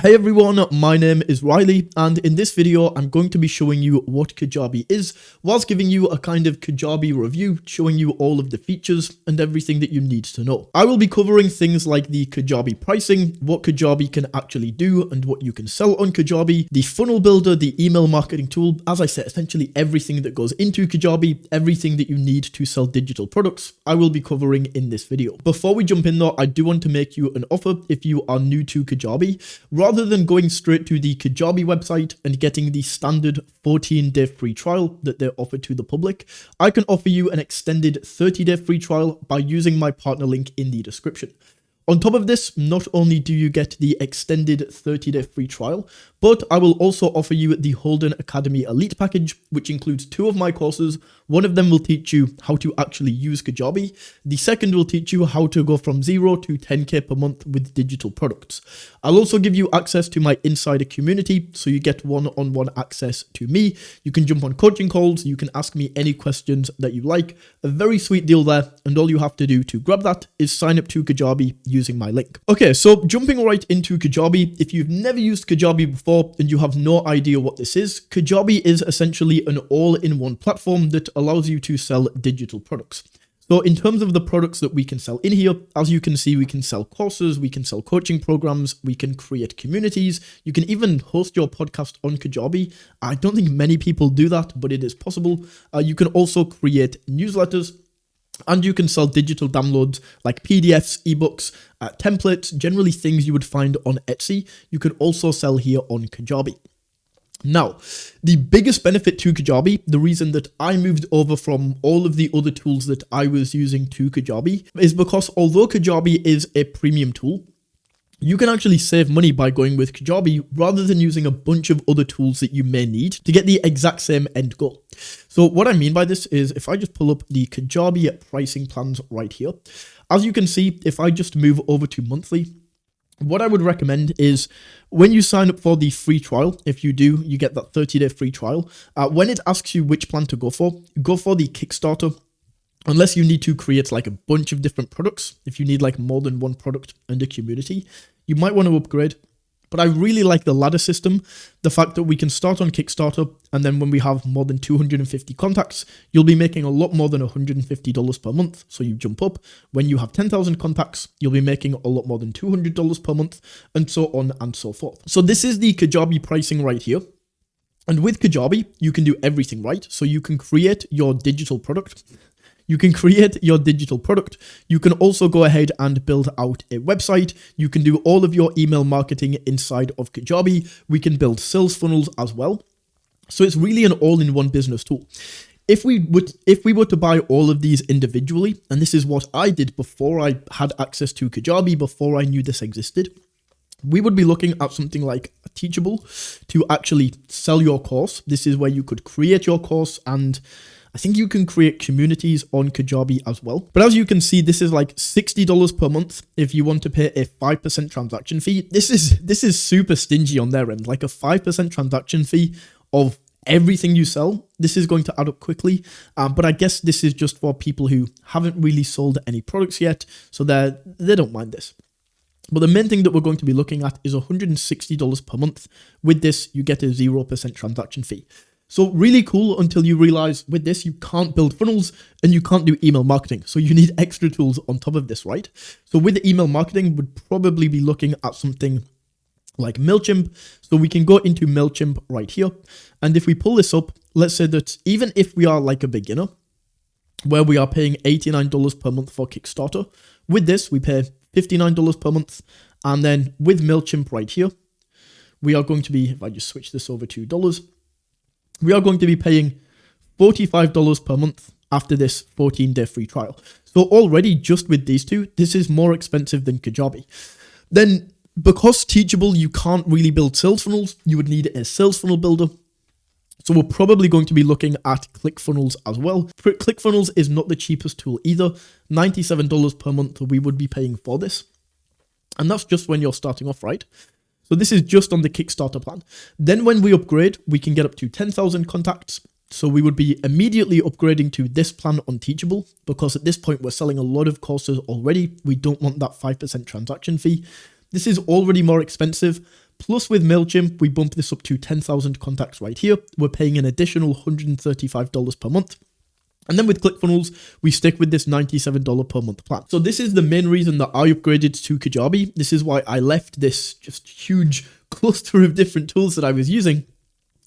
Hey everyone, my name is Riley, and in this video I'm going to be showing you what Kajabi is, whilst giving you a kind of Kajabi review, showing you all of the features and everything that you need to know. I will be covering things like the Kajabi pricing, what Kajabi can actually do and what you can sell on Kajabi, the funnel builder, the email marketing tool, as I said, essentially everything that goes into Kajabi, everything that you need to sell digital products, I will be covering in this video. Before we jump in though, I do want to make you an offer if you are new to Kajabi. Rather than going straight to the Kajabi website and getting the standard 14-day free trial that they offer to the public, I can offer you an extended 30-day free trial by using my partner link in the description. On top of this, not only do you get the extended 30-day free trial, but I will also offer you the Holden Academy Elite package, which includes 2 of my courses. One of them will teach you how to actually use Kajabi. The second will teach you how to go from 0 to 10k per month with digital products. I'll also give you access to my insider community, so you get one-on-one access to me. You can jump on coaching calls, you can ask me any questions that you like. A very sweet deal there, and all you have to do to grab that is sign up to Kajabi using my link. Okay, so jumping right into Kajabi, if you've never used Kajabi before and you have no idea what this is, Kajabi is essentially an all-in-one platform that allows you to sell digital products. So in terms of the products that we can sell in here, as you can see, we can sell courses, we can sell coaching programs, we can create communities, you can even host your podcast on Kajabi. I don't think many people do that, but it is possible. You can also create newsletters, and you can sell digital downloads like PDFs, ebooks, templates, generally things you would find on Etsy. You can also sell here on Kajabi. Now, the biggest benefit to Kajabi, the reason that I moved over from all of the other tools that I was using to Kajabi, is because although Kajabi is a premium tool, you can actually save money by going with Kajabi rather than using a bunch of other tools that you may need to get the exact same end goal. So what I mean by this is if I just pull up the Kajabi pricing plans right here, as you can see, if I just move over to monthly, what I would recommend is when you sign up for the free trial, if you do, you get that 30-day free trial. When it asks you which plan to go for the Kickstarter. Unless you need to create like a bunch of different products, if you need like more than one product and a community, you might want to upgrade. But I really like the ladder system, the fact that we can start on Kickstarter, and then when we have more than 250 contacts, you'll be making a lot more than $150 per month. So you jump up. When you have 10,000 contacts, you'll be making a lot more than $200 per month, and so on and so forth. So this is the Kajabi pricing right here. And with Kajabi, you can do everything right. So you can create your digital product. You can create your digital product. You can also go ahead and build out a website. You can do all of your email marketing inside of Kajabi. We can build sales funnels as well. So it's really an all-in-one business tool. If we were to buy all of these individually, and this is what I did before I had access to Kajabi, before I knew this existed, we would be looking at something like Teachable to actually sell your course. This is where you could create your course, and I think you can create communities on Kajabi as well. But as you can see, this is like $60 per month if you want to pay a 5% transaction fee. This is super stingy on their end, like a 5% transaction fee of everything you sell. This is going to add up quickly. But I guess this is just for people who haven't really sold any products yet, so they don't mind this. But the main thing that we're going to be looking at is $160 per month. With this, you get a 0% transaction fee. So really cool until you realize with this, you can't build funnels and you can't do email marketing. So you need extra tools on top of this, right? So with the email marketing, we'd probably be looking at something like MailChimp. So we can go into MailChimp right here. And if we pull this up, let's say that even if we are like a beginner, where we are paying $89 per month for Kickstarter, with this, we pay $59 per month. And then with MailChimp right here, we are going to be, if I just switch this over to dollars, we are going to be paying $45 per month after this 14-day free trial. So already just with these two, this is more expensive than Kajabi. Then because Teachable, you can't really build sales funnels, you would need a sales funnel builder. So we're probably going to be looking at ClickFunnels as well. ClickFunnels is not the cheapest tool either. $97 per month we would be paying for this. And that's just when you're starting off, right? So this is just on the Kickstarter plan. Then when we upgrade, we can get up to 10,000 contacts. So we would be immediately upgrading to this plan on Teachable, because at this point we're selling a lot of courses already. We don't want that 5% transaction fee. This is already more expensive. Plus with MailChimp, we bump this up to 10,000 contacts right here. We're paying an additional $135 per month. And then with ClickFunnels, we stick with this $97 per month plan. So this is the main reason that I upgraded to Kajabi. This is why I left this just huge cluster of different tools that I was using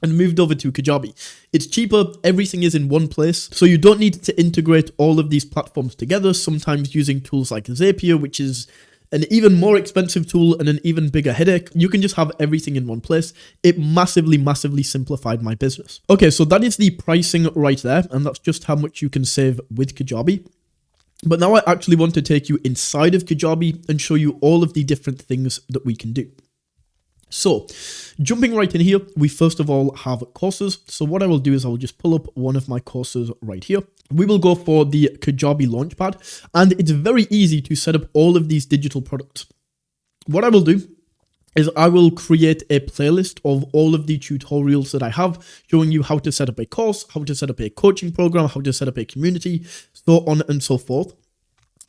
and moved over to Kajabi. It's cheaper, everything is in one place, so you don't need to integrate all of these platforms together, sometimes using tools like Zapier, which is an even more expensive tool and an even bigger headache. You can just have everything in one place. It massively, massively simplified my business. Okay, so that is the pricing right there, and that's just how much you can save with Kajabi. But now I actually want to take you inside of Kajabi and show you all of the different things that we can do. So, jumping right in here, we first of all have courses. So what I will do is I will just pull up one of my courses right here. We will go for the Kajabi Launchpad, and it's very easy to set up all of these digital products. What I will do is I will create a playlist of all of the tutorials that I have, showing you how to set up a course, how to set up a coaching program, how to set up a community, so on and so forth.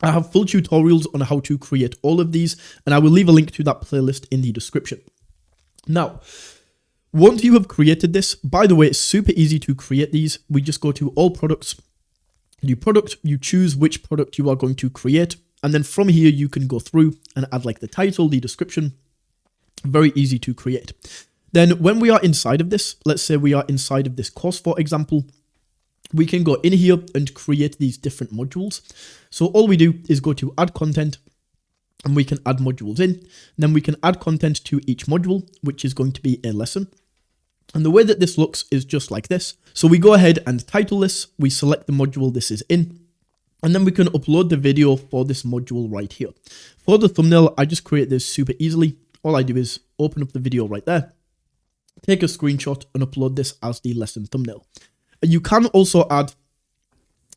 I have full tutorials on how to create all of these, and I will leave a link to that playlist in the description. Now, once you have created this, by the way, it's super easy to create these. We just go to all products, new product, you choose which product you are going to create. And then from here, you can go through and add like the title, the description. Very easy to create. Then when we are inside of this, let's say we are inside of this course, for example, we can go in here and create these different modules. So all we do is go to add content, and we can add modules in. Then we can add content to each module, which is going to be a lesson. And the way that this looks is just like this. So we go ahead and title this, we select the module this is in, and then we can upload the video for this module right here. For the thumbnail, I just create this super easily. All I do is open up the video right there, take a screenshot and upload this as the lesson thumbnail. And you can also add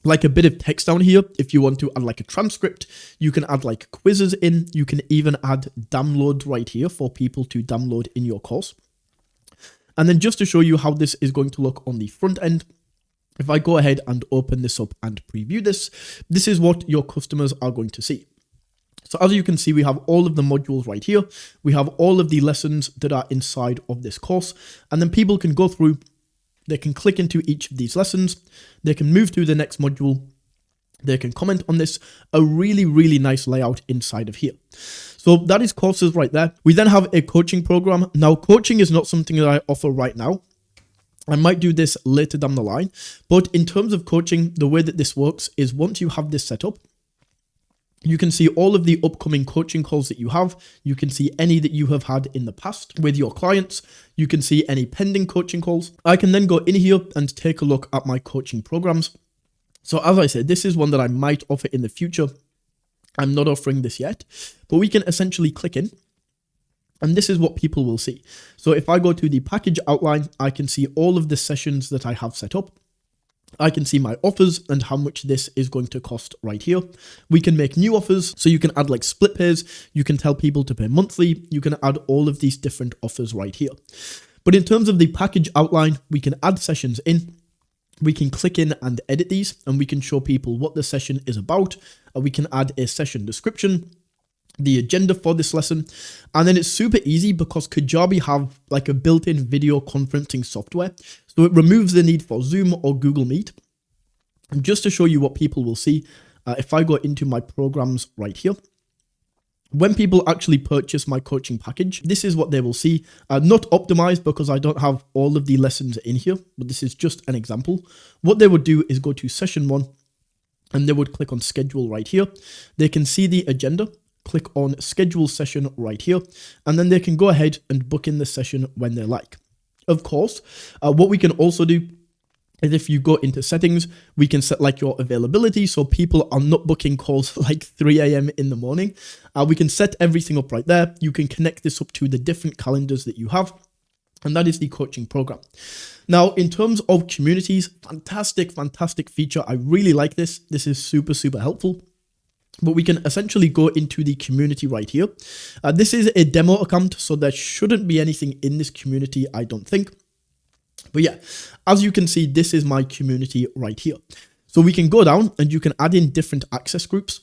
like a bit of text down here. If you want to add like a transcript, you can add like quizzes in. You can even add download right here for people to download in your course. And then just to show you how this is going to look on the front end, if I go ahead and open this up and preview this, this is what your customers are going to see. So as you can see, we have all of the modules right here. We have all of the lessons that are inside of this course, and then people can go through. They can click into each of these lessons, they can move to the next module, they can comment on this, a really, really nice layout inside of here. So that is courses right there. We then have a coaching program. Now, coaching is not something that I offer right now. I might do this later down the line, but in terms of coaching, the way that this works is once you have this set up, you can see all of the upcoming coaching calls that you have. You can see any that you have had in the past with your clients. You can see any pending coaching calls. I can then go in here and take a look at my coaching programs. So as I said, this is one that I might offer in the future. I'm not offering this yet, but we can essentially click in and this is what people will see. So if I go to the package outline, I can see all of the sessions that I have set up. I can see my offers and how much this is going to cost right here. We can make new offers. So you can add like split pays. You can tell people to pay monthly. You can add all of these different offers right here. But in terms of the package outline, we can add sessions in. We can click in and edit these, and we can show people what the session is about. We can add a session description, the agenda for this lesson, and then it's super easy because Kajabi have like a built-in video conferencing software. So it removes the need for Zoom or Google Meet. And just to show you what people will see, if I go into my programs right here, when people actually purchase my coaching package, this is what they will see. Not optimized because I don't have all of the lessons in here, but this is just an example. What they would do is go to session 1 and they would click on schedule right here. They can see the agenda, click on schedule session right here, and then they can go ahead and book in the session when they like. Of course, what we can also do is if you go into settings, we can set like your availability so people are not booking calls like 3 a.m. in the morning. We can set everything up right there. You can connect this up to the different calendars that you have, and that is the coaching program. Now, in terms of communities, fantastic feature. I really like this. This is super helpful. But we can essentially go into the community right here. This is a demo account, so there shouldn't be anything in this community, I don't think. But yeah, as you can see, this is my community right here. So we can go down and you can add in different access groups.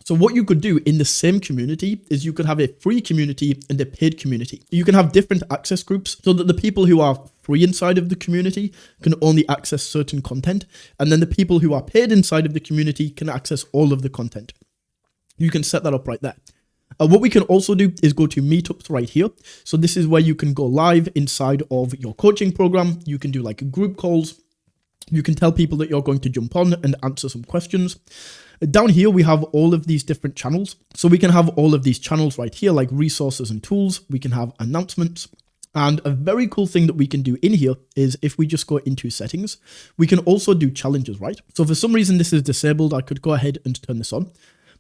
So what you could do in the same community is you could have a free community and a paid community. You can have different access groups so that the people who are free inside of the community can only access certain content, and then the people who are paid inside of the community can access all of the content. You can set that up right there. What we can also do is go to meetups right here. So this is where you can go live inside of your coaching program. You can do like group calls. You can tell people that you're going to jump on and answer some questions. Down here, we have all of these different channels. So we can have all of these channels right here, like resources and tools. We can have announcements. And a very cool thing that we can do in here is if we just go into settings, we can also do challenges, right? So for some reason, this is disabled. I could go ahead and turn this on.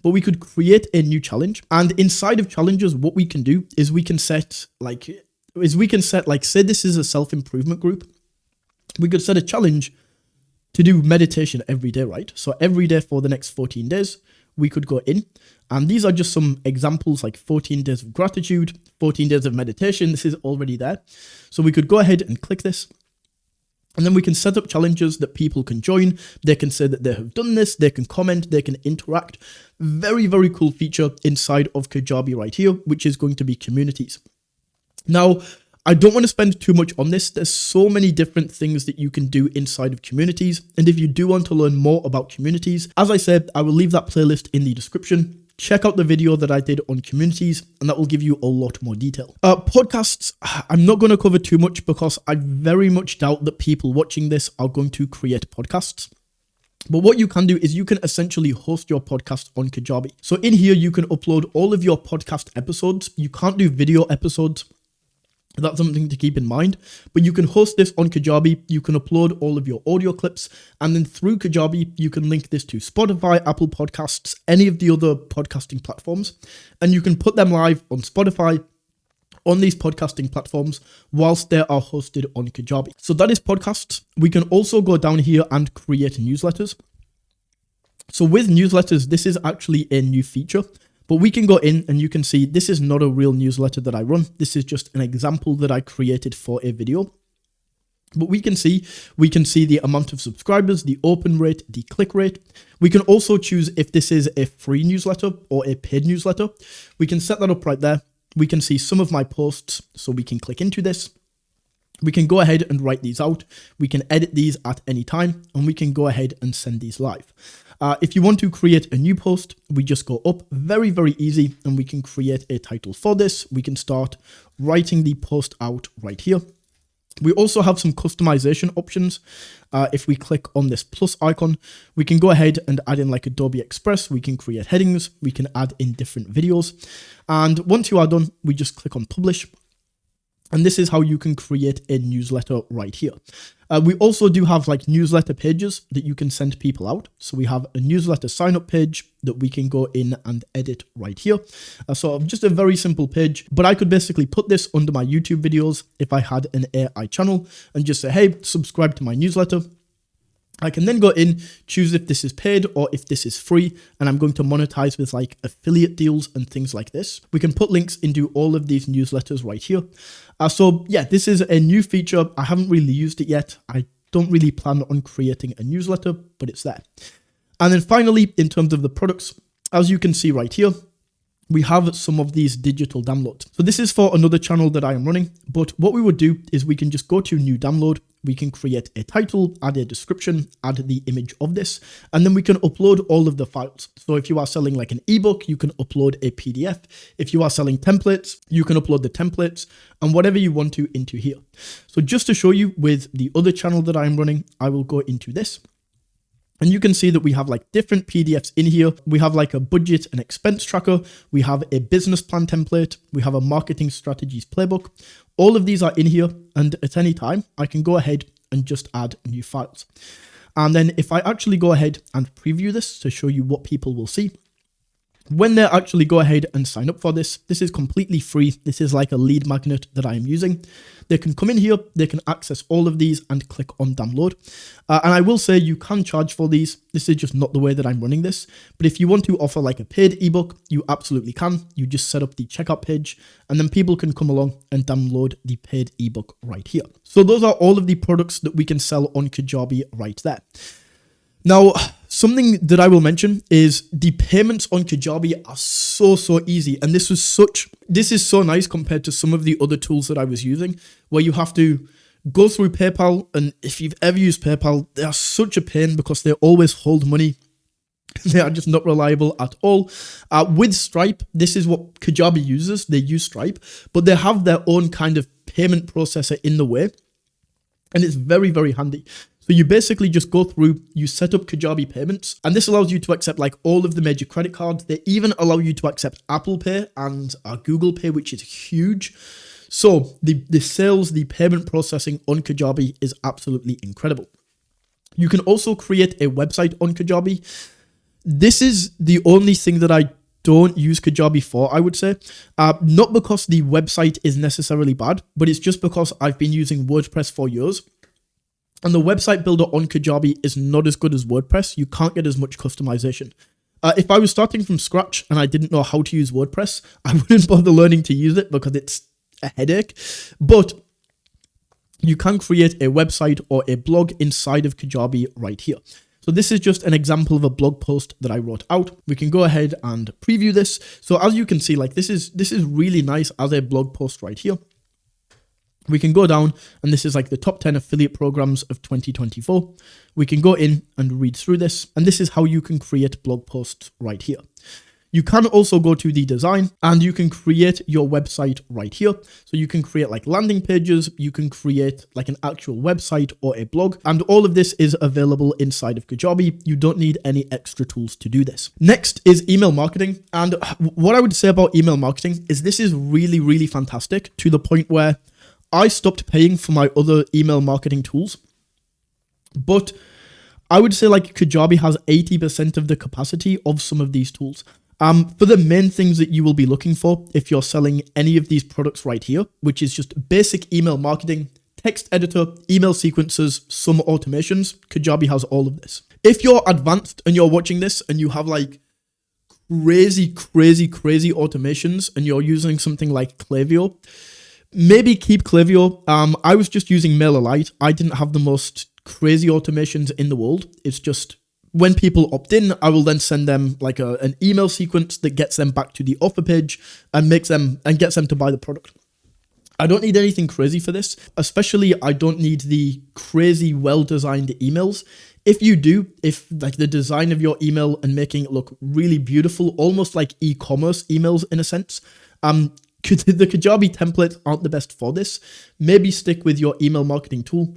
But we could create a new challenge. And inside of challenges, what we can do is we can set like, say this is a self-improvement group. We could set a challenge to do meditation every day, right? So every day for the next 14 days, we could go in. And these are just some examples like 14 days of gratitude, 14 days of meditation. This is already there. So we could go ahead and click this. And then we can set up challenges that people can join. They can say that they have done this. They can comment. They can interact. Very, very cool feature inside of Kajabi right here, which is going to be communities. Now, I don't want to spend too much on this. There's so many different things that you can do inside of communities. And if you do want to learn more about communities, as I said, I will leave that playlist in the description. Check out the video that I did on communities, and that will give you a lot more detail. Podcasts, I'm not going to cover too much because I very much doubt that people watching this are going to create podcasts. But what you can do is you can essentially host your podcast on Kajabi. So in here, you can upload all of your podcast episodes. You can't do video episodes. That's something to keep in mind, but you can host this on Kajabi. You can upload all of your audio clips, and then through Kajabi, you can link this to Spotify, Apple Podcasts, any of the other podcasting platforms, and you can put them live on Spotify, on these podcasting platforms, whilst they are hosted on Kajabi. So that is podcasts. We can also go down here and create newsletters. So with newsletters, this is actually a new feature. But we can go in and you can see this is not a real newsletter that I run. This is just an example that I created for a video. But we can see the amount of subscribers, the open rate, the click rate. We can also choose if this is a free newsletter or a paid newsletter. We can set that up right there. We can see some of my posts. So we can click into this. We can go ahead and write these out. We can edit these at any time, and we can go ahead and send these live. If you want to create a new post, we just go up, very, very easy, and we can create a title for this. We can start writing the post out right here. We also have some customization options. If we click on this plus icon, we can go ahead and add in like Adobe Express. We can create headings. We can add in different videos. And once you are done, we just click on publish. And this is how you can create a newsletter right here. We also do have like newsletter pages that you can send people out. So we have a newsletter sign up page that we can go in and edit right here. So just a very simple page, but I could basically put this under my YouTube videos if I had an AI channel and just say, hey, subscribe to my newsletter. I can then go in, choose if this is paid or if this is free, and I'm going to monetize with like affiliate deals and things like this. We can put links into all of these newsletters right here. So yeah, this is a new feature. I haven't really used it yet. I don't really plan on creating a newsletter, but it's there. And then finally, in terms of the products, as you can see right here, we have some of these digital downloads. So this is for another channel that I am running, but what we would do is we can just go to new download. We can create a title, add a description, add the image of this, and then we can upload all of the files. So if you are selling like an ebook, you can upload a PDF. If you are selling templates, you can upload the templates and whatever you want to into here. So just to show you with the other channel that I'm running, I will go into this. And you can see that we have like different PDFs in here. We have like a budget and expense tracker. We have a business plan template. We have a marketing strategies playbook. All of these are in here. And at any time, I can go ahead and just add new files. And then if I actually go ahead and preview this to show you what people will see, when they actually go ahead and sign up for this, this is completely free. This is like a lead magnet that I am using. They can come in here, they can access all of these and click on download. And I will say you can charge for these. This is just not the way that I'm running this. But if you want to offer like a paid ebook, you absolutely can. You just set up the checkout page and then people can come along and download the paid ebook right here. So those are all of the products that we can sell on Kajabi right there. Now, Something that I will mention is the payments on Kajabi are so easy. And this is so nice compared to some of the other tools that I was using, where you have to go through PayPal. And if you've ever used PayPal, they are such a pain because they always hold money. They are just not reliable at all. With Stripe, this is what Kajabi uses. They use Stripe, but they have their own kind of payment processor in the way. And it's very handy. So you basically just go through, you set up Kajabi payments, and this allows you to accept like all of the major credit cards. They even allow you to accept Apple Pay and Google Pay, which is huge. So the payment processing on Kajabi is absolutely incredible. You can also create a website on Kajabi. This is the only thing that I don't use Kajabi for, I would say. Not because the website is necessarily bad, but it's just because I've been using WordPress for years. And the website builder on Kajabi is not as good as WordPress. You can't get as much customization. If I was starting from scratch and I didn't know how to use WordPress, I wouldn't bother learning to use it because it's a headache. But you can create a website or a blog inside of Kajabi right here. So this is just an example of a blog post that I wrote out. We can go ahead and preview this. So as you can see, like this is really nice as a blog post right here. We can go down, and this is like the top 10 affiliate programs of 2024. We can go in and read through this, and this is how you can create blog posts right here. You can also go to the design, and you can create your website right here. So you can create like landing pages, you can create like an actual website or a blog, and all of this is available inside of Kajabi. You don't need any extra tools to do this. Next is email marketing, and what I would say about email marketing is this is really fantastic to the point where I stopped paying for my other email marketing tools, but I would say like Kajabi has 80% of the capacity of some of these tools. For the main things that you will be looking for if you're selling any of these products right here, which is just basic email marketing, text editor, email sequences, some automations, Kajabi has all of this. If you're advanced and you're watching this and you have like crazy automations and you're using something like Klaviyo, maybe keep Klaviyo. I was just using MailerLite. I didn't have the most crazy automations in the world. It's just when people opt in, I will then send them like an email sequence that gets them back to the offer page and gets them to buy the product. I don't need anything crazy for this, especially I don't need the crazy well-designed emails. If you do, if like the design of your email and making it look really beautiful, almost like e-commerce emails in a sense, the Kajabi templates aren't the best for this. Maybe stick with your email marketing tool.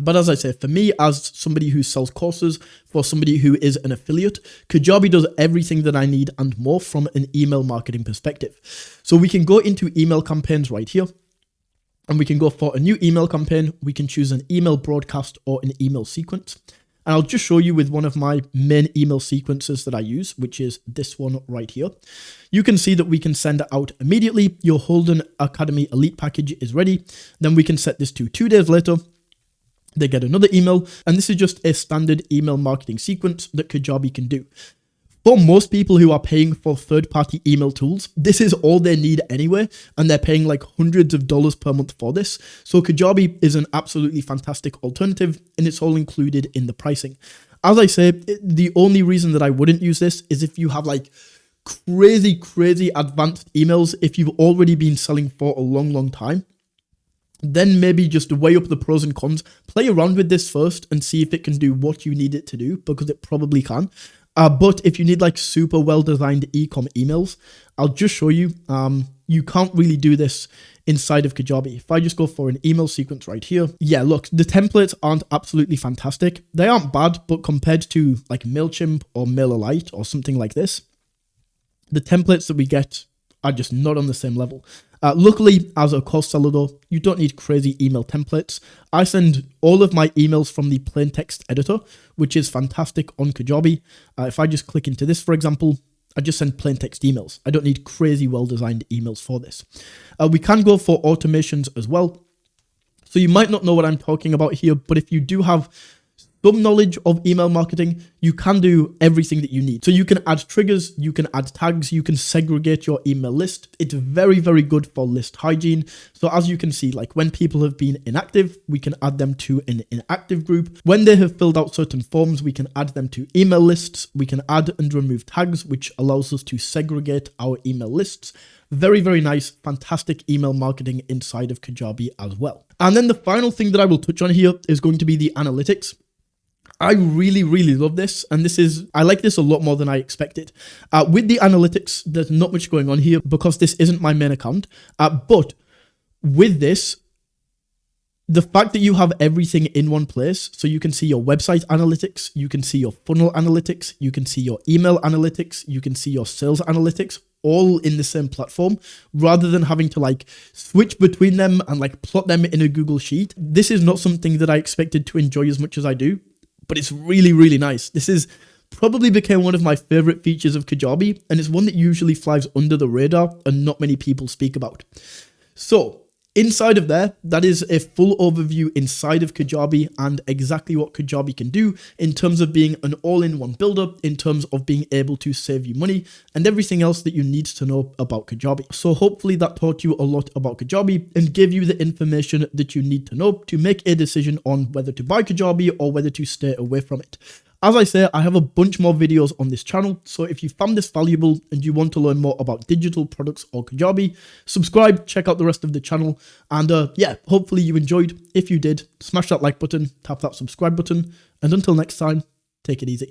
But as I say, for me, as somebody who sells courses, for somebody who is an affiliate, Kajabi does everything that I need and more from an email marketing perspective. So we can go into email campaigns right here, and we can go for a new email campaign. We can choose an email broadcast or an email sequence. And I'll just show you with one of my main email sequences that I use, which is this one right here. You can see that we can send it out immediately. Your Holden Academy Elite package is ready. Then we can set this to 2 days later. They get another email, and this is just a standard email marketing sequence that Kajabi can do. For most people who are paying for third-party email tools, this is all they need anyway, and they're paying like hundreds of dollars per month for this. So Kajabi is an absolutely fantastic alternative, and it's all included in the pricing. As I say, the only reason that I wouldn't use this is if you have like crazy advanced emails, if you've already been selling for a long time. Then maybe just weigh up the pros and cons, play around with this first and see if it can do what you need it to do, because it probably can. But if you need like super well-designed e-com emails, I'll just show you. You can't really do this inside of Kajabi. If I just go for an email sequence right here, yeah, look, the templates aren't absolutely fantastic. They aren't bad, but compared to like MailChimp or MailerLite or something like this, the templates that we get are just not on the same level. Luckily, as a course seller though, you don't need crazy email templates. I send all of my emails from the plain text editor, which is fantastic on Kajabi. If I just click into this, for example, I just send plain text emails. I don't need crazy well-designed emails for this. We can go for automations as well. So you might not know what I'm talking about here, but if you do have some knowledge of email marketing, you can do everything that you need. So you can add triggers, you can add tags, you can segregate your email list. It's very, very good for list hygiene. So as you can see, like when people have been inactive, we can add them to an inactive group. When they have filled out certain forms, we can add them to email lists. We can add and remove tags, which allows us to segregate our email lists. Very, very nice, fantastic email marketing inside of Kajabi as well. And then the final thing that I will touch on here is going to be the analytics. I really, really love this. And I like this a lot more than I expected. With the analytics, there's not much going on here because this isn't my main account. But with this, the fact that you have everything in one place, so you can see your website analytics, you can see your funnel analytics, you can see your email analytics, you can see your sales analytics, all in the same platform, rather than having to like switch between them and like plot them in a Google Sheet. This is not something that I expected to enjoy as much as I do, but it's really, really nice. This is probably became one of my favorite features of Kajabi, and it's one that usually flies under the radar and not many people speak about. So inside of there, that is a full overview inside of Kajabi and exactly what Kajabi can do in terms of being an all-in-one builder, in terms of being able to save you money and everything else that you need to know about Kajabi. So hopefully that taught you a lot about Kajabi and gave you the information that you need to know to make a decision on whether to buy Kajabi or whether to stay away from it. As I say, I have a bunch more videos on this channel, so if you found this valuable and you want to learn more about digital products or Kajabi, subscribe, check out the rest of the channel, and yeah, hopefully you enjoyed. If you did, smash that like button, tap that subscribe button, and until next time, take it easy.